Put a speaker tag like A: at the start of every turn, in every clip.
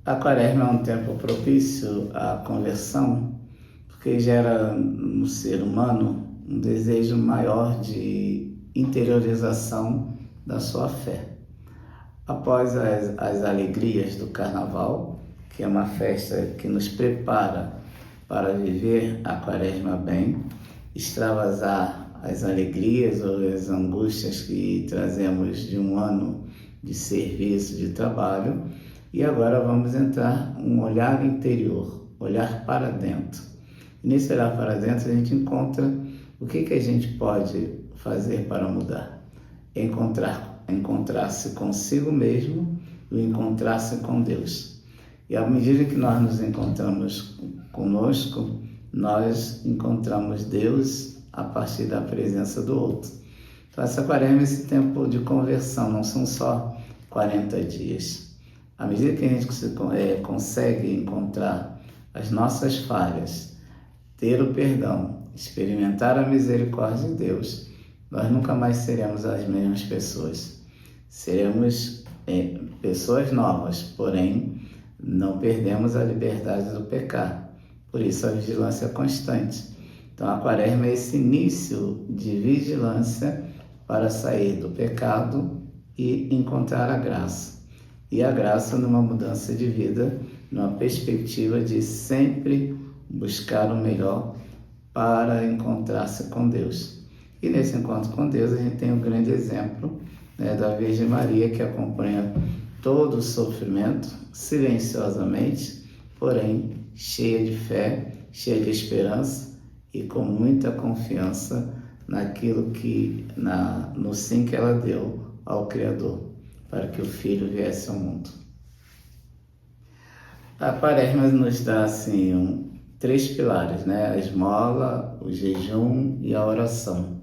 A: A Quaresma é um tempo propício à conversão, porque gera no ser humano um desejo maior de interiorização da sua fé. Após as alegrias do Carnaval, que é uma festa que nos prepara para viver a Quaresma bem, extravasar as alegrias ou as angústias que trazemos de um ano de serviço, de trabalho, e agora vamos entrar um olhar interior, olhar para dentro. E nesse olhar para dentro a gente encontra o que a gente pode fazer para mudar. Encontrar-se consigo mesmo e encontrar-se com Deus. E à medida que nós nos encontramos conosco, nós encontramos Deus a partir da presença do outro. Então essa Quaresma é esse tempo de conversão, não são só 40 dias. À medida que a gente consegue encontrar as nossas falhas, ter o perdão, experimentar a misericórdia de Deus, nós nunca mais seremos as mesmas pessoas. Seremos pessoas novas, porém não perdemos a liberdade do pecar. Por isso a vigilância é constante. Então a Quaresma é esse início de vigilância para sair do pecado e encontrar a graça. E a graça numa mudança de vida, numa perspectiva de sempre buscar o melhor para encontrar-se com Deus. E nesse encontro com Deus a gente tem um grande exemplo da Virgem Maria, que acompanha todo o sofrimento silenciosamente, porém cheia de fé, cheia de esperança e com muita confiança naquilo no sim que ela deu ao Criador, para que o Filho viesse ao mundo. A Quaresma nos dá assim 3 pilares, a esmola, o jejum e a oração.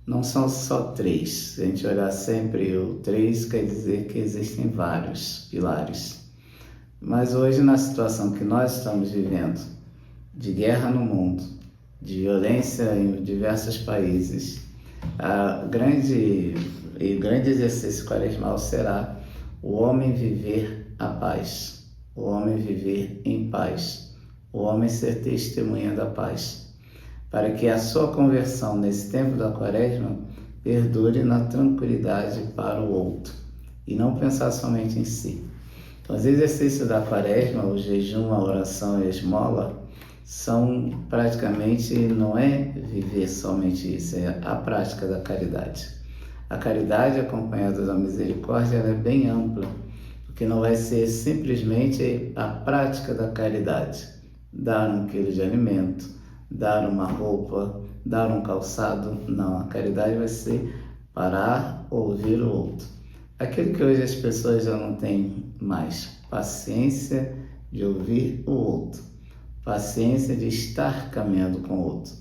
A: Não são só 3, se a gente olhar sempre o 3, quer dizer que existem vários pilares. Mas hoje, na situação que nós estamos vivendo, de guerra no mundo, de violência em diversos países, o grande exercício quaresmal será o homem viver a paz, o homem viver em paz, o homem ser testemunha da paz, para que a sua conversão nesse tempo da Quaresma perdure na tranquilidade para o outro e não pensar somente em si. Então, os exercícios da Quaresma, o jejum, a oração e a esmola, são praticamente, não é viver somente isso, é a prática da caridade. A caridade acompanhada da misericórdia ela é bem ampla, porque não vai ser simplesmente a prática da caridade, dar 1 quilo de alimento, dar uma roupa, dar um calçado. Não, a caridade vai ser parar, ouvir o outro. Aquilo que hoje as pessoas já não têm mais, paciência de ouvir o outro, paciência de estar caminhando com o outro.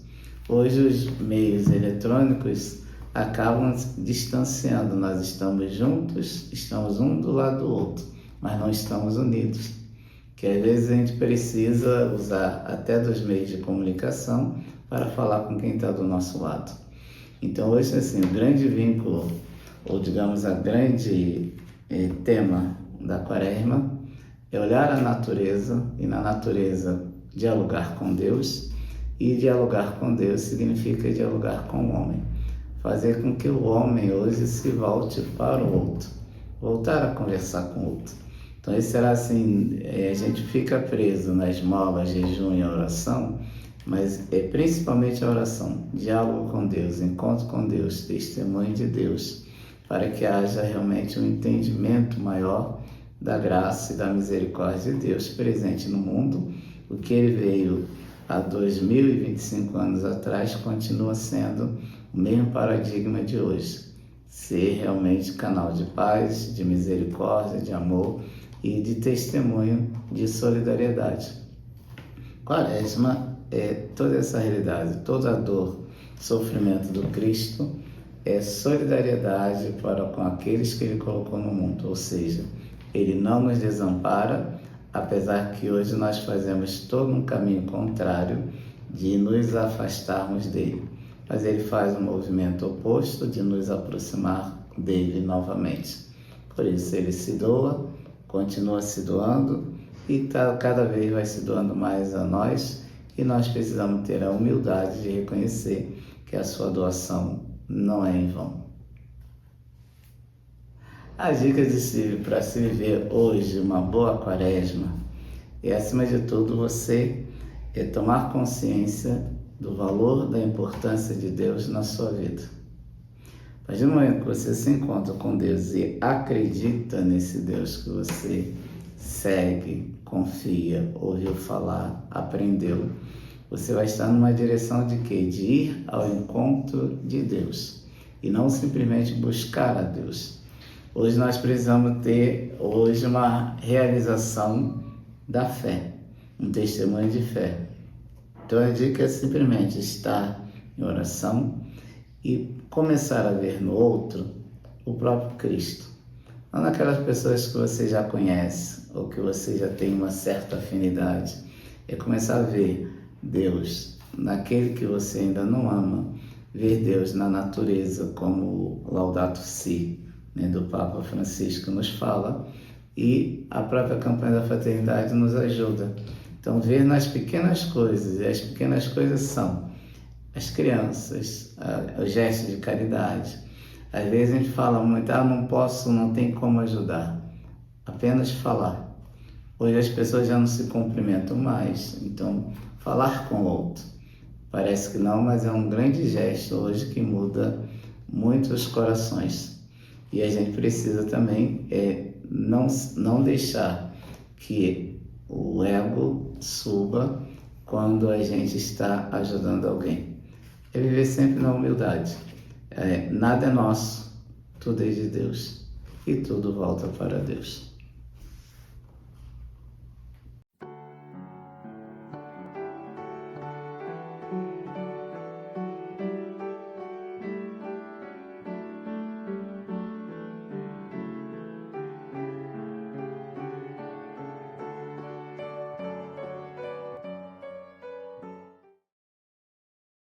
A: Hoje os meios eletrônicos acabam distanciando, nós estamos juntos, estamos um do lado do outro, mas não estamos unidos. Que às vezes a gente precisa usar até dos meios de comunicação para falar com quem está do nosso lado. Então hoje assim, o grande vínculo, ou digamos a grande tema da Quaresma é olhar a natureza e na natureza dialogar com Deus, e dialogar com Deus significa dialogar com o homem. Fazer com que o homem hoje se volte para o outro, voltar a conversar com o outro. Então, esse será assim, a gente fica preso na esmola, jejum e oração, mas é principalmente a oração, diálogo com Deus, encontro com Deus, testemunho de Deus, para que haja realmente um entendimento maior da graça e da misericórdia de Deus presente no mundo. O que ele veio há 2025 anos atrás continua sendo o mesmo paradigma de hoje, ser realmente canal de paz, de misericórdia, de amor e de testemunho de solidariedade. Quaresma é toda essa realidade, toda a dor, sofrimento do Cristo é solidariedade para com aqueles que Ele colocou no mundo, ou seja, Ele não nos desampara, apesar que hoje nós fazemos todo um caminho contrário de nos afastarmos dele, mas Ele faz um movimento oposto de nos aproximar dele novamente. Por isso Ele se doa, continua se doando e cada vez vai se doando mais a nós, e nós precisamos ter a humildade de reconhecer que a sua doação não é em vão. A dica para se viver hoje uma boa quaresma é, acima de tudo, você tomar consciência do valor, da importância de Deus na sua vida. A partir do momento que você se encontra com Deus e acredita nesse Deus que você segue, confia, ouviu falar, aprendeu, você vai estar numa direção de quê? De ir ao encontro de Deus e não simplesmente buscar a Deus. Hoje nós precisamos ter uma realização da fé, um testemunho de fé. Então a dica é simplesmente estar em oração e começar a ver no outro o próprio Cristo. Não naquelas pessoas que você já conhece ou que você já tem uma certa afinidade. É começar a ver Deus naquele que você ainda não ama, ver Deus na natureza, como o Laudato Si, do Papa Francisco nos fala, e a própria campanha da fraternidade nos ajuda. Então, ver nas pequenas coisas, e as pequenas coisas são as crianças, os gestos de caridade. Às vezes a gente fala muito, não posso, não tem como ajudar. Apenas falar. Hoje as pessoas já não se cumprimentam mais, então falar com o outro. Parece que não, mas é um grande gesto hoje que muda muitos corações. E a gente precisa também não deixar que o ego suba quando a gente está ajudando alguém. É viver sempre na humildade. Nada é nosso, tudo é de Deus e tudo volta para Deus.